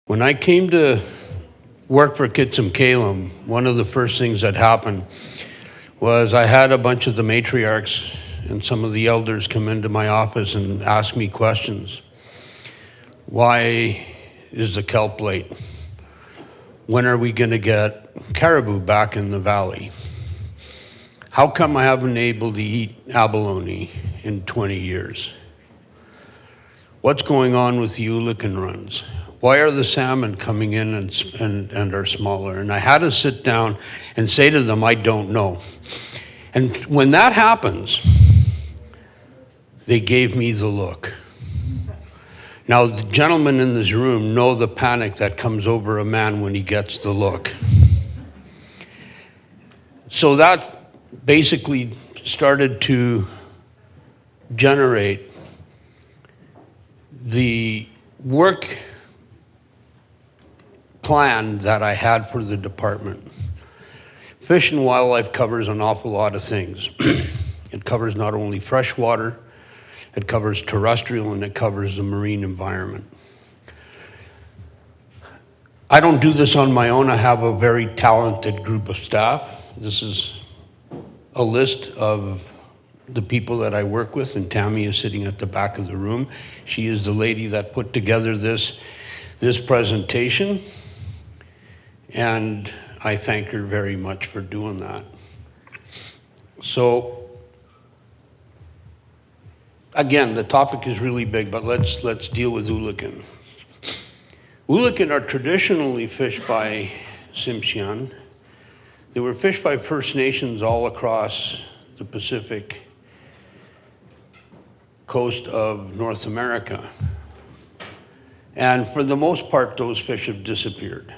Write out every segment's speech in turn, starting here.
When I came to work for Kitsumkalum, one of the first things that happened was I had a bunch of the matriarchs and some of the elders come into my office and ask me questions. Why is the kelp late? When are we going to get caribou back in the valley? How come I haven't been able to eat abalone in 20 years? What's going on with the Ulican runs? Why are the salmon coming in and are smaller? And I had to sit down and say to them, I don't know. And when that happens, they gave me the look. Now, the gentlemen in this room know the panic that comes over a man when he gets the look. So that basically started to generate the work plan that I had for the department. Fish and wildlife covers an awful lot of things. It covers not only freshwater, it covers terrestrial, and it covers the marine environment. I don't do this on my own. I have a very talented group of staff. This is a list of the people that I work with, and Tammy is sitting at the back of the room. She is the lady that put together this presentation. And I thank her very much for doing that. So, again, the topic is really big, but let's deal with Ulican. Ulican are traditionally fished by Tsimshian. They were fished by First Nations all across the Pacific coast of North America. And for the most part, those fish have disappeared.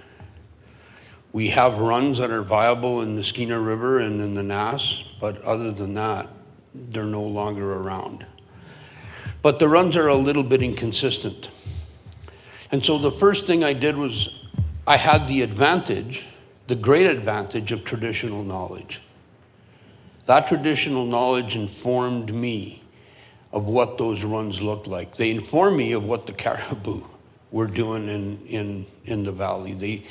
We have runs that are viable in the Skeena River and in the Nass, but other than that, they're no longer around. But the runs are a little bit inconsistent. And so the first thing I did was I had the advantage, the great advantage of traditional knowledge. That traditional knowledge informed me of what those runs looked like. They informed me of what the caribou were doing in the valley.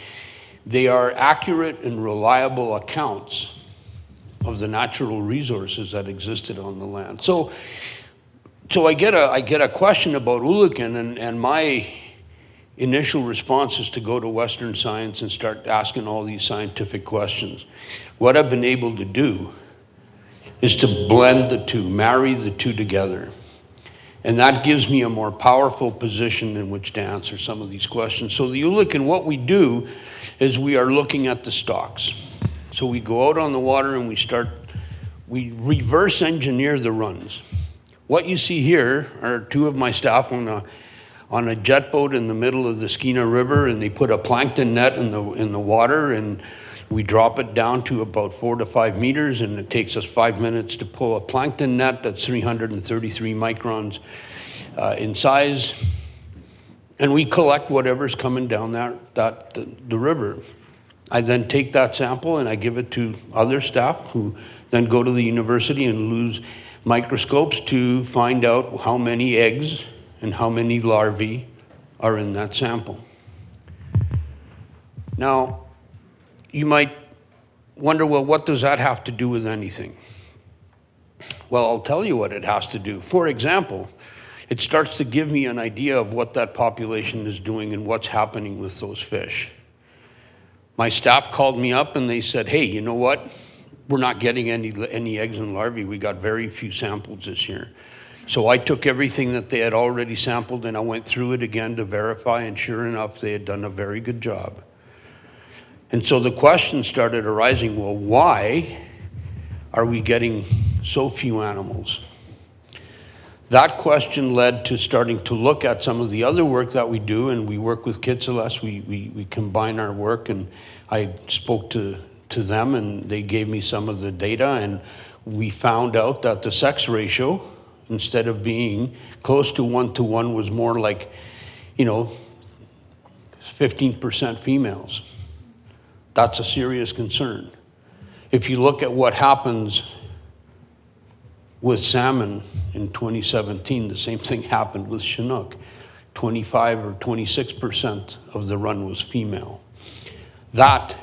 They are accurate and reliable accounts of the natural resources that existed on the land. So I get a question about Ulican, and my initial response is to go to Western science and start asking all these scientific questions. What I've been able to do is to blend the two, marry the two together. And that gives me a more powerful position in which to answer some of these questions. So the Ulican, what we do is we are looking at the stocks. So we go out on the water and we reverse engineer the runs. What you see here are two of my staff on a jet boat in the middle of the Skeena River, and they put a plankton net in the water, and we drop it down to about 4 to 5 meters, and it takes us 5 minutes to pull a plankton net that's 333 microns in size. And we collect whatever's coming down the river. I then take that sample and I give it to other staff who then go to the university and use microscopes to find out how many eggs and how many larvae are in that sample. Now, you might wonder, well, what does that have to do with anything? Well, I'll tell you what it has to do. For example, it starts to give me an idea of what that population is doing and what's happening with those fish. My staff called me up and they said, hey, you know what? We're not getting any eggs and larvae. We got very few samples this year. So I took everything that they had already sampled and I went through it again to verify, and sure enough, they had done a very good job. And so the question started arising, well, why are we getting so few animals? That question led to starting to look at some of the other work that we do, and we work with Kitsulas. We combine our work, and I spoke to them, and they gave me some of the data, and we found out that the sex ratio, instead of being close to 1-to-1, was more like, 15% females. That's a serious concern. If you look at what happens with salmon in 2017, the same thing happened with Chinook. 25 or 26% of the run was female. That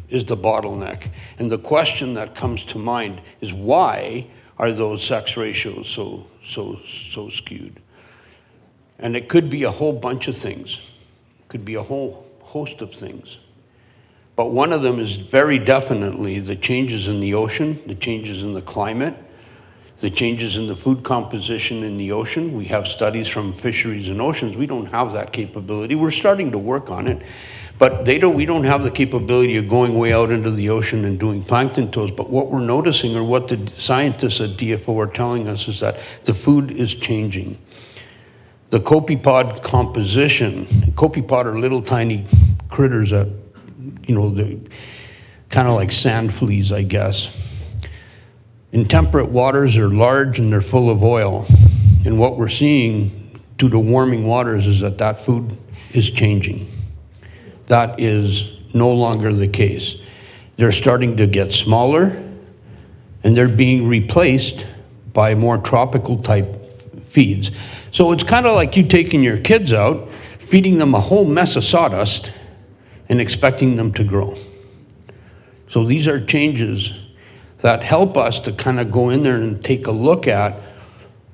is the bottleneck. And the question that comes to mind is, why are those sex ratios so skewed? And it could be a whole bunch of things. It could be a whole host of things. But one of them is very definitely the changes in the ocean, the changes in the climate, the changes in the food composition in the ocean. We have studies from fisheries and oceans. We don't have that capability. We're starting to work on it. But we don't have the capability of going way out into the ocean and doing plankton tows. But what we're noticing, or what the scientists at DFO are telling us, is that the food is changing. The copepod composition, copepod are little tiny critters that, they're kind of like sand fleas, I guess. In temperate waters, they're large and they're full of oil. And what we're seeing due to warming waters is that food is changing. That is no longer the case. They're starting to get smaller, and they're being replaced by more tropical type feeds. So it's kind of like you taking your kids out, feeding them a whole mess of sawdust, and expecting them to grow. So these are changes that help us to kind of go in there and take a look at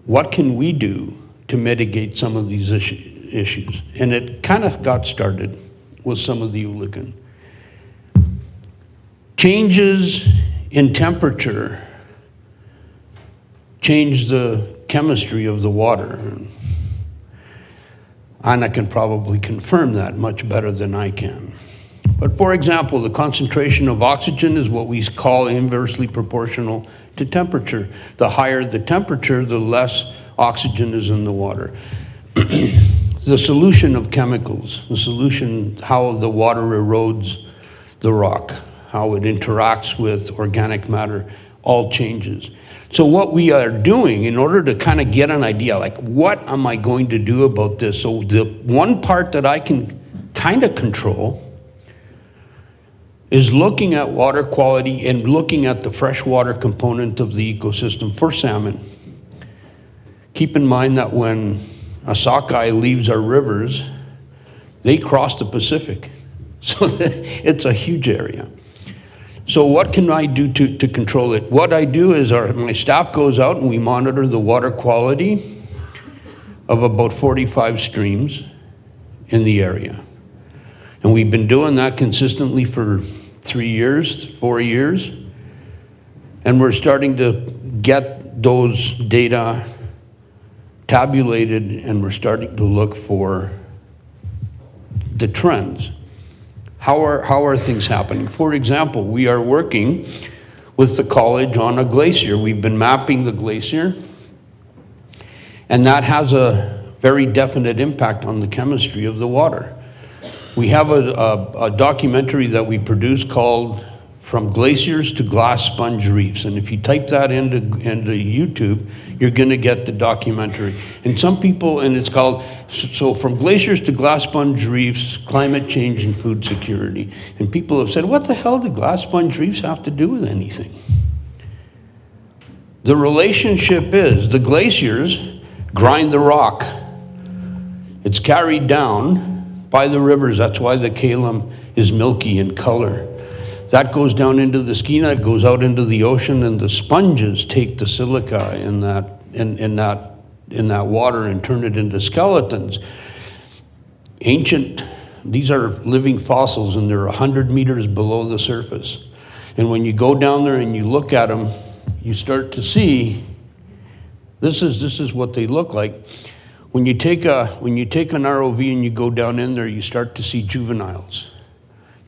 what can we do to mitigate some of these issues. And it kind of got started with some of the Ooligan. Changes in temperature change the chemistry of the water. Anna can probably confirm that much better than I can. But for example, the concentration of oxygen is what we call inversely proportional to temperature. The higher the temperature, the less oxygen is in the water. The solution of chemicals, the solution, how the water erodes the rock, how it interacts with organic matter, all changes. So what we are doing in order to kind of get an idea, like, what am I going to do about this? So the one part that I can kind of control is looking at water quality and looking at the freshwater component of the ecosystem for salmon. Keep in mind that when a sockeye leaves our rivers, they cross the Pacific. So it's a huge area. So what can I do to control it? What I do is my staff goes out and we monitor the water quality of about 45 streams in the area. And we've been doing that consistently for 3 years, 4 years. And we're starting to get those data tabulated, and we're starting to look for the trends. How are things happening? For example, we are working with the college on a glacier. We've been mapping the glacier, and that has a very definite impact on the chemistry of the water. We have a documentary that we produced called From Glaciers to Glass Sponge Reefs. And if you type that into YouTube, you're gonna get the documentary. And some people, and it's called, so From Glaciers to Glass Sponge Reefs, Climate Change and Food Security. And people have said, what the hell do glass sponge reefs have to do with anything? The relationship is, the glaciers grind the rock. It's carried down by the rivers. That's why the kaolin is milky in color. That goes down into the skeena, it goes out into the ocean, and the sponges take the silica in that water and turn it into skeletons. These are living fossils, and they're 100 meters below the surface. And when you go down there and you look at them, you start to see, this is what they look like. When you take an ROV and you go down in there, you start to see juveniles.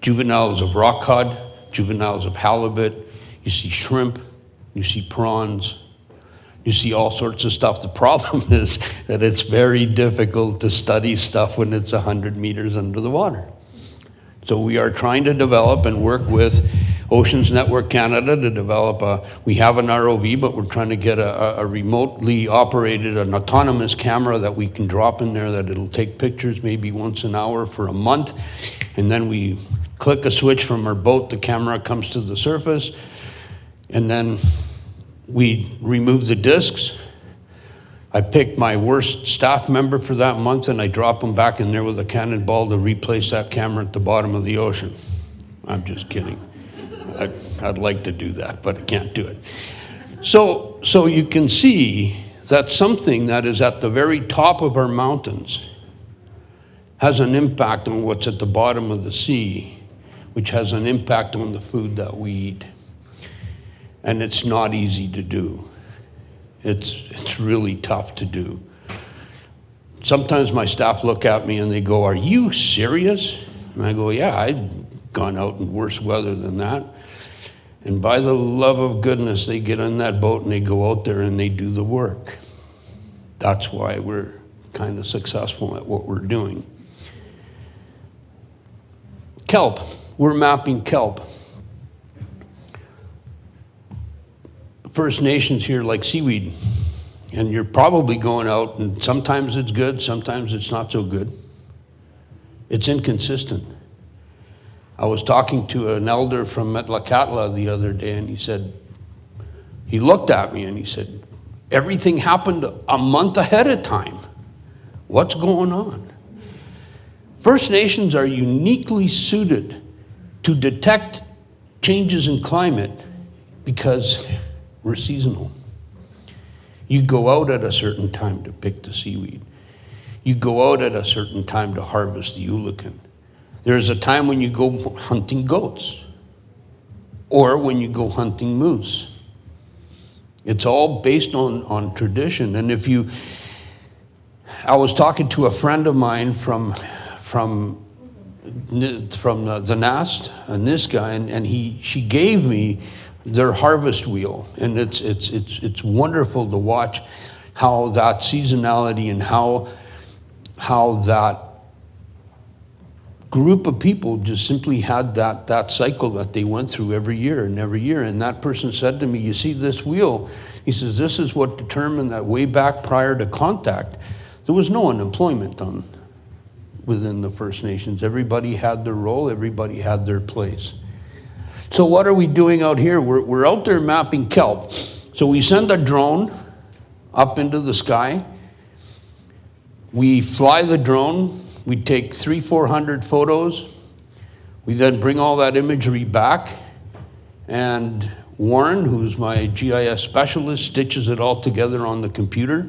Juveniles of rock cod, juveniles of halibut, you see shrimp, you see prawns, you see all sorts of stuff. The problem is that it's very difficult to study stuff when it's 100 meters under the water. So we are trying to develop and work with Oceans Network Canada to develop we have an ROV, but we're trying to get a remotely operated, an autonomous camera that we can drop in there, that it'll take pictures maybe once an hour for a month, and then we click a switch from our boat, the camera comes to the surface, and then we remove the discs. I picked my worst staff member for that month and I drop him back in there with a cannonball to replace that camera at the bottom of the ocean. I'm just kidding. I'd like to do that, but I can't do it. So you can see that something that is at the very top of our mountains has an impact on what's at the bottom of the sea, which has an impact on the food that we eat. And it's not easy to do. It's really tough to do. Sometimes my staff look at me and they go, "Are you serious?" And I go, "Yeah, I've gone out in worse weather than that." And by the love of goodness, they get on that boat and they go out there and they do the work. That's why we're kind of successful at what we're doing. Kelp. We're mapping kelp. First Nations here like seaweed, and you're probably going out and sometimes it's good, sometimes it's not so good. It's inconsistent. I was talking to an elder from Metlakatla the other day and he looked at me and he said, "Everything happened a month ahead of time. What's going on?" First Nations are uniquely suited to detect changes in climate because we're seasonal. You go out at a certain time to pick the seaweed. You go out at a certain time to harvest the ulican. There's a time when you go hunting goats or when you go hunting moose. It's all based on tradition. And I was talking to a friend of mine from the Nast, a Niska, and she gave me their harvest wheel, and it's wonderful to watch how that seasonality and how that group of people just simply had that cycle that they went through every year. And that person said to me, "You see this wheel?" He says, "This is what determined that way back prior to contact, there was no unemployment within the First Nations. Everybody had their role, everybody had their place." So what are we doing out here? We're out there mapping kelp. So we send a drone up into the sky. We fly the drone. We take 300-400 photos. We then bring all that imagery back. And Warren, who's my GIS specialist, stitches it all together on the computer.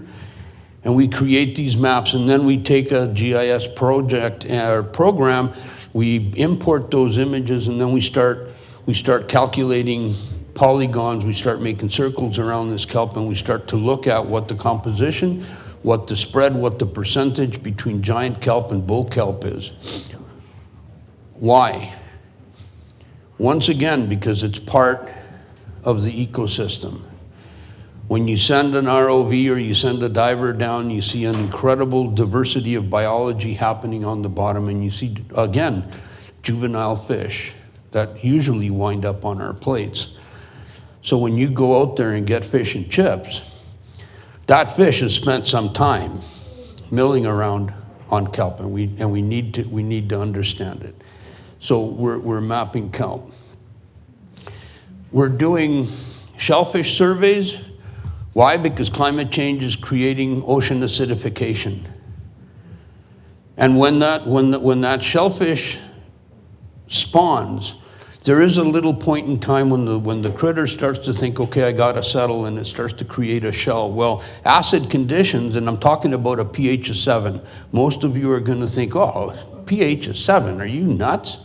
And we create these maps. And then we take a GIS project or program. We import those images, and then we start calculating polygons, we start making circles around this kelp, and we start to look at what the composition, what the spread, what the percentage between giant kelp and bull kelp is. Why? Once again, because it's part of the ecosystem. When you send an ROV or you send a diver down, you see an incredible diversity of biology happening on the bottom, and you see, again, juvenile fish that usually wind up on our plates. So when you go out there and get fish and chips, that fish has spent some time milling around on kelp, and we need to understand it. So we're mapping kelp. We're doing shellfish surveys. Why? Because climate change is creating ocean acidification. And when that shellfish spawns, there is a little point in time when the critter starts to think, okay, I gotta settle, and it starts to create a shell. Well, acid conditions, and I'm talking about a pH of 7. Most of you are gonna think, oh, pH of 7, are you nuts?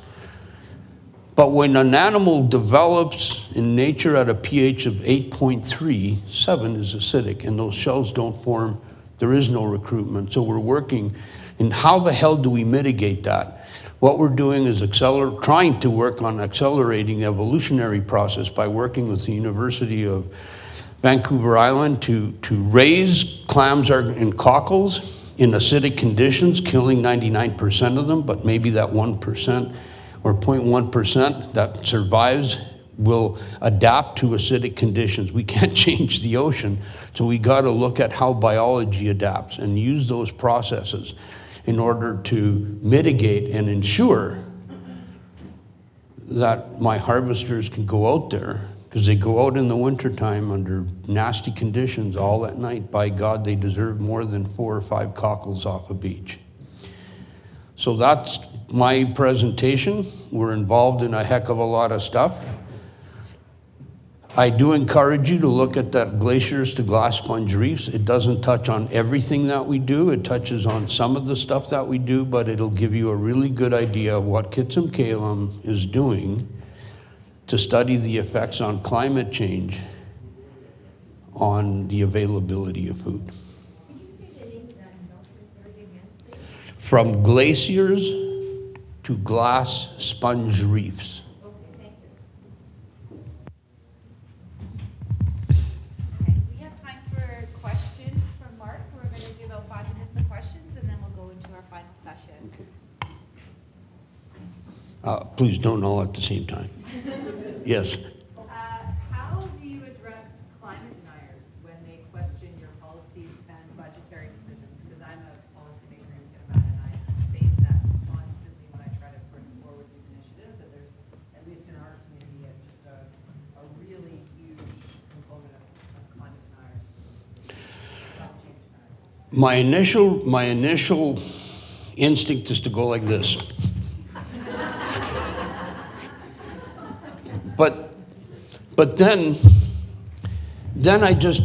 But when an animal develops in nature at a pH of 8.3, 7 is acidic, and those shells don't form, there is no recruitment. So we're working, and how the hell do we mitigate that? What we're doing is trying to work on accelerating the evolutionary process by working with the University of Vancouver Island to raise clams and cockles in acidic conditions, killing 99% of them, but maybe that 1% or 0.1% that survives will adapt to acidic conditions. We can't change the ocean, so we got to look at how biology adapts and use those processes in order to mitigate and ensure that my harvesters can go out there because they go out in the wintertime under nasty conditions all at night. By God, they deserve more than 4 or 5 cockles off a beach. So that's my presentation. We're involved in a heck of a lot of stuff. I do encourage you to look at that glaciers to glass sponge reefs. It doesn't touch on everything that we do. It touches on some of the stuff that we do, but it'll give you a really good idea of what Kitsumkalum is doing to study the effects on climate change on the availability of food. Could you say the name of that industrial again, please? From glaciers to glass sponge reefs. Okay, thank you. Okay, we have time for questions from Mark. We're going to give out 5 minutes of questions, and then we'll go into our final session. Please don't all at the same time. Yes. How do you address climate deniers when they question your policies and budgetary decisions? Because I'm a policymaker in Canada, and I face that constantly when I try to bring forward these initiatives. That there's, at least in our community, just a really huge component of climate deniers, climate change deniers. My initial instinct is to go like this. But then I just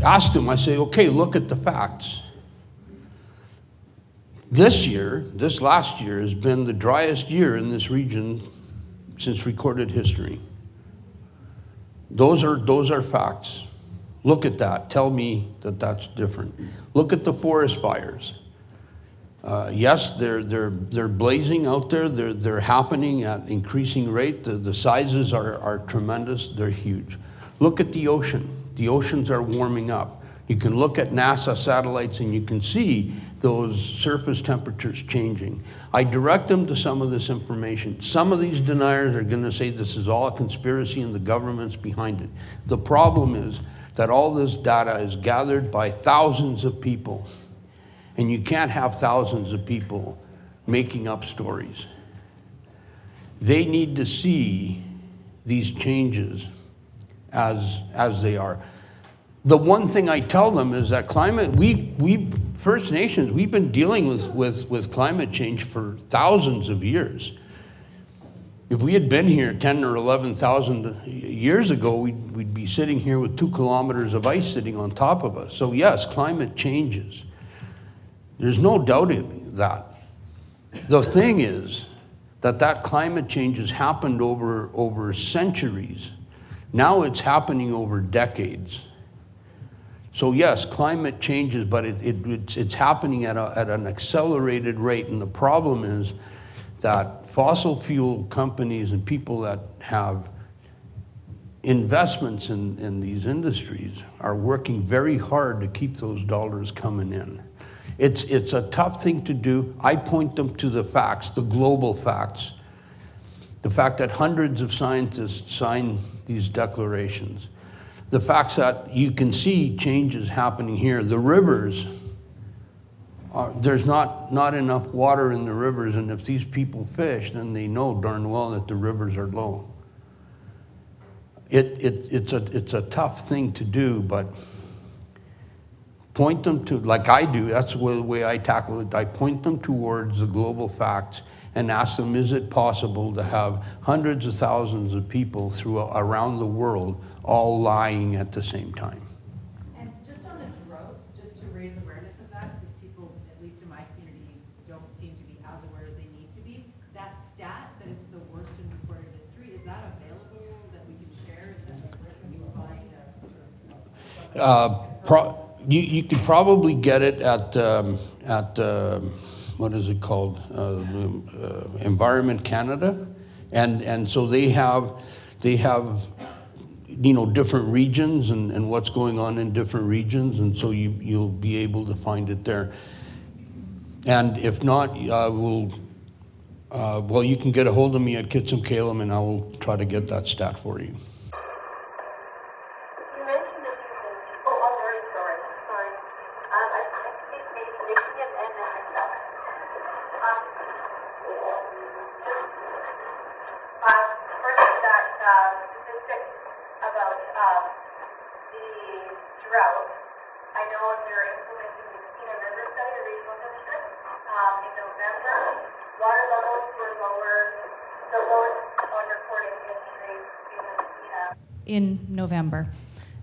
asked him, I say, okay, look at the facts. This last year has been the driest year in this region since recorded history. Those are facts. Look at that. Tell me that that's different. Look at the forest fires. Yes, they're blazing out there. They're happening at increasing rate. The sizes are tremendous. They're huge. Look at the ocean. The oceans are warming up. You can look at NASA satellites and you can see those surface temperatures changing. I direct them to some of this information. Some of these deniers are going to say this is all a conspiracy and the government's behind it. The problem is that all this data is gathered by thousands of people. And you can't have thousands of people making up stories. They need to see these changes as they are. The one thing I tell them is that climate, we First Nations, we've been dealing with climate change for thousands of years. If we had been here 10 or 11,000 years ago, we'd be sitting here with 2 kilometers of ice sitting on top of us. So yes, climate changes. There's no doubting that. The thing is that climate change has happened over centuries. Now it's happening over decades. So yes, climate changes, but it's happening at an accelerated rate. And the problem is that fossil fuel companies and people that have investments in these industries are working very hard to keep those dollars coming in. It's a tough thing to do. I point them to the facts, the global facts. The fact that hundreds of scientists sign these declarations. The facts that you can see changes happening here. The rivers, there's not enough water in the rivers, and if these people fish, then they know darn well that the rivers are low. It's a tough thing to do, but point them to, like I do, that's the way I tackle it. I point them towards the global facts and ask them, is it possible to have hundreds of thousands of people around the world all lying at the same time? And just on the drought, just to raise awareness of that, because people, at least in my community, don't seem to be as aware as they need to be. That stat that it's the worst in recorded history, is that available that we can share? Is that where can we find You could probably get it at what is it called, Environment Canada, and so they have different regions and what's going on in different regions, and so you'll be able to find it there. And if not, you can get a hold of me at Kitsumkalum, and I will try to get that stat for you. First, that statistics about the drought. I know they're implementing the Skeena River study, the regional district, in November. Water levels were lower, the lowest on recorded history in the Skeena. In November.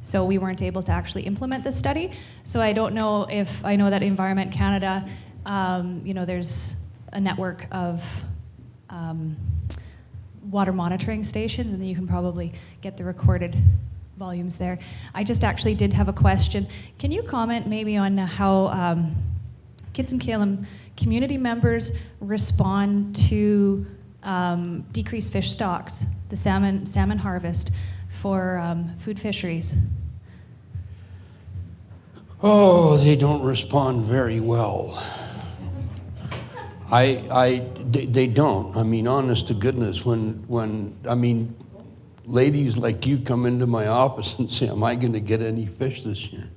So we weren't able to actually implement the study. So I don't know if, I know that Environment Canada, there's a network of water monitoring stations, and then you can probably get the recorded volumes there. I just actually did have a question. Can you comment maybe on how Kitsumkalum community members respond to decreased fish stocks, the salmon harvest for food fisheries? Oh, they don't respond very well. They don't. I mean, honest to goodness, when ladies like you come into my office and say, am I going to get any fish this year?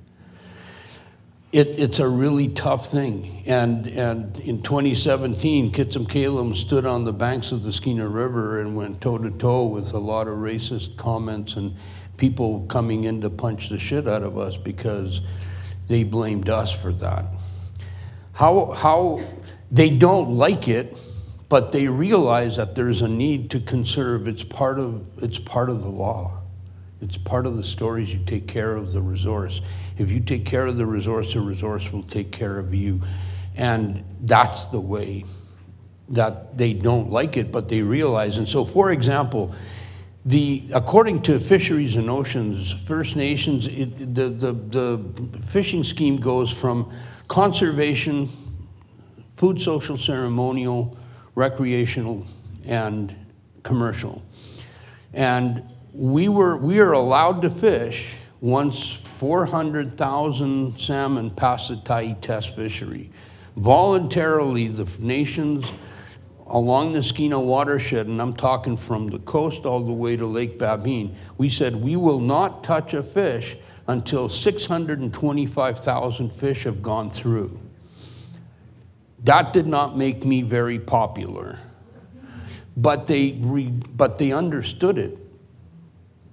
It's a really tough thing. And in 2017, Kitsumkalum stood on the banks of the Skeena River and went toe-to-toe with a lot of racist comments and people coming in to punch the shit out of us because they blamed us for that. How they don't like it, but they realize that there's a need to conserve. It's part of the law. It's part of the stories. You take care of the resource. If you take care of the resource will take care of you. And that's the way that they don't like it, but they realize. And so, for example, according to Fisheries and Oceans, First Nations, the fishing scheme goes from conservation, food, social, ceremonial, recreational, and commercial. And we are allowed to fish once 400,000 salmon pass the Tai test fishery. Voluntarily, the nations along the Skeena watershed, and I'm talking from the coast all the way to Lake Babine, we said we will not touch a fish until 625,000 fish have gone through. That did not make me very popular, but they understood it.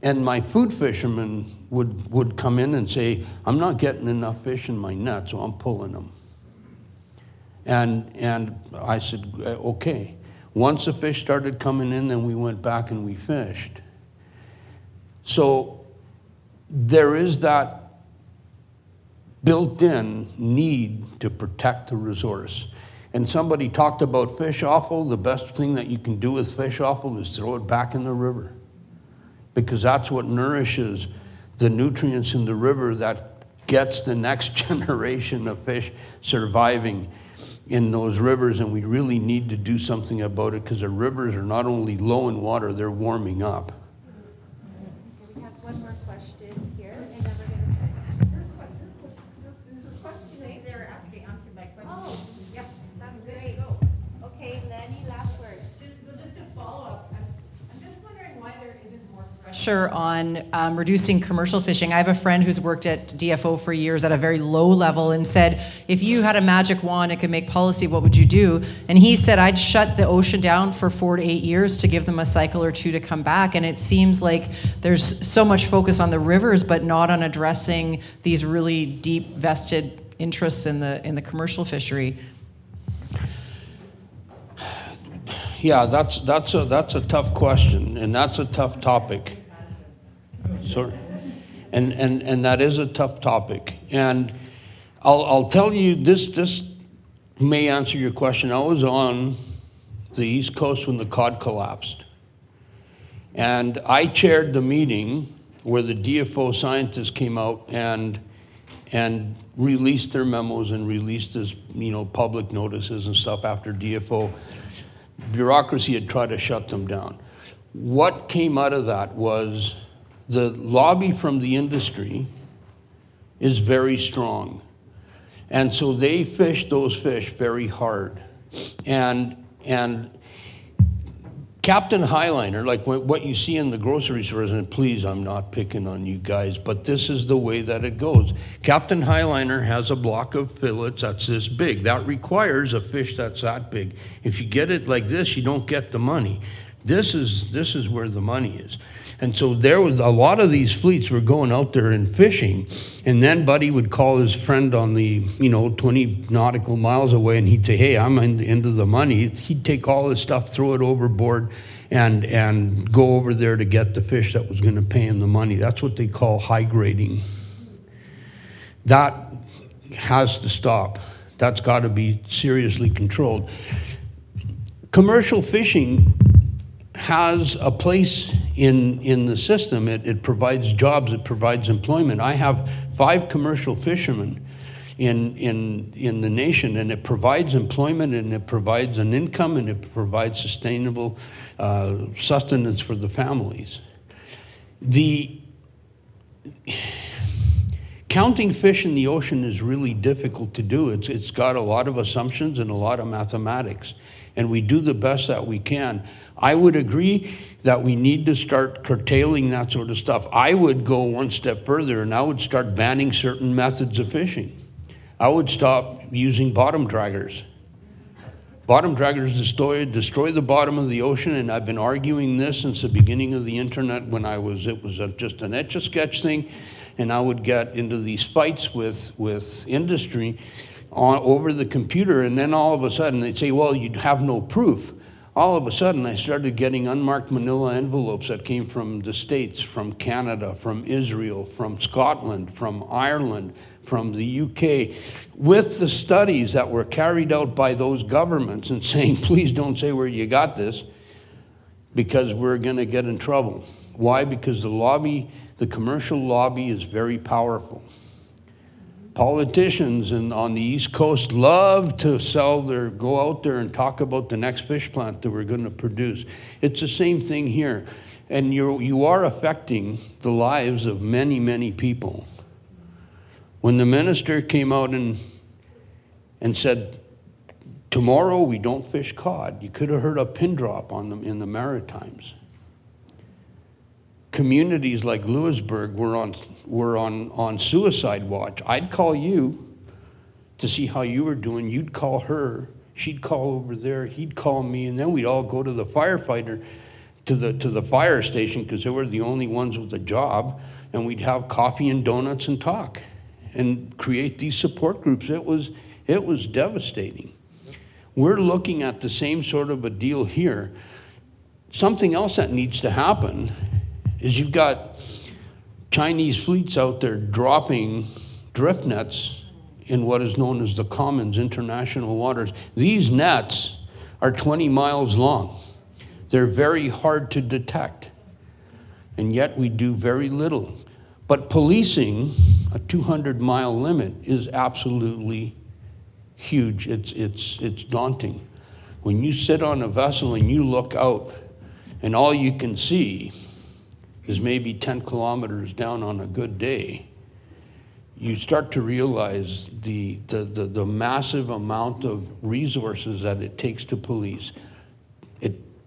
And my food fishermen would come in and say, I'm not getting enough fish in my net, so I'm pulling them. And I said, okay. Once the fish started coming in, then we went back and we fished. So there is that built-in need to protect the resource. And somebody talked about fish offal. The best thing that you can do with fish offal is throw it back in the river, because that's what nourishes the nutrients in the river that gets the next generation of fish surviving in those rivers. And we really need to do something about it, because the rivers are not only low in water, they're warming up. We have one more question here, and then we're going to. They're actually answered my question. Oh, yeah, that's great. Okay, Lenny, last word. Just to follow up, I'm just wondering why there isn't more pressure on reducing commercial fishing. I have a friend who's worked at DFO for years at a very low level and said, if you had a magic wand and could make policy, what would you do? And he said, I'd shut the ocean down for 4 to 8 years to give them a cycle or two to come back. And it seems like there's so much focus on the rivers, but not on addressing these really deep vested interests in the commercial fishery. Yeah, that's a tough question, and that's a tough topic. Sorry. And that is a tough topic. And I'll tell you, this may answer your question. I was on the East Coast when the cod collapsed. And I chaired the meeting where the DFO scientists came out and released their memos and released this, public notices and stuff after DFO bureaucracy had tried to shut them down. What came out of that was the lobby from the industry is very strong. And so they fished those fish very hard. And Captain Highliner, like what you see in the grocery stores, and please, I'm not picking on you guys, but this is the way that it goes. Captain Highliner has a block of fillets that's this big. That requires a fish that's that big. If you get it like this, you don't get the money. This is where the money is. And so there was a lot of these fleets were going out there and fishing, and then Buddy would call his friend on the, 20 nautical miles away, and he'd say, hey, I'm into the money. He'd take all his stuff, throw it overboard, and go over there to get the fish that was going to pay him the money. That's what they call high grading. That has to stop. That's got to be seriously controlled. Commercial fishing has a place in the system. It provides jobs, it provides employment. I have 5 commercial fishermen in the nation, and it provides employment, and it provides an income, and it provides sustainable sustenance for the families. Counting fish in the ocean is really difficult to do. It's got a lot of assumptions and a lot of mathematics, and we do the best that we can. I would agree that we need to start curtailing that sort of stuff. I would go one step further, and I would start banning certain methods of fishing. I would stop using bottom draggers. Bottom draggers destroy the bottom of the ocean, and I've been arguing this since the beginning of the internet when it was just an Etch-a-Sketch thing, and I would get into these fights with industry over the computer, and then all of a sudden they'd say, well, you'd have no proof. All of a sudden I started getting unmarked manila envelopes that came from the States, from Canada, from Israel, from Scotland, from Ireland, from the UK, with the studies that were carried out by those governments and saying, please don't say where you got this, because we're going to get in trouble. Why? Because the commercial lobby is very powerful. Politicians on the East Coast love to go out there and talk about the next fish plant that we're going to produce. It's the same thing here. And you are affecting the lives of many, many people. When the minister came out and said, tomorrow we don't fish cod, you could have heard a pin drop on them in the Maritimes. Communities like Lewisburg were on suicide watch. I'd call you to see how you were doing. You'd call her. She'd call over there. He'd call me, and then we'd all go to the firefighter, to the fire station, because they were the only ones with a job, and we'd have coffee and donuts and talk, and create these support groups. It was devastating. We're looking at the same sort of a deal here. Something else that needs to happen is you've got Chinese fleets out there dropping drift nets in what is known as the Commons international waters. These nets are 20 miles long. They're very hard to detect, and yet we do very little. But policing a 200-mile limit is absolutely huge. It's daunting. When you sit on a vessel and you look out, and all you can see is maybe 10 kilometers down on a good day, you start to realize the massive amount of resources that it takes to police.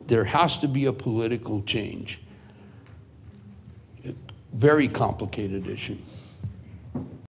There has to be a political change. Very complicated issue.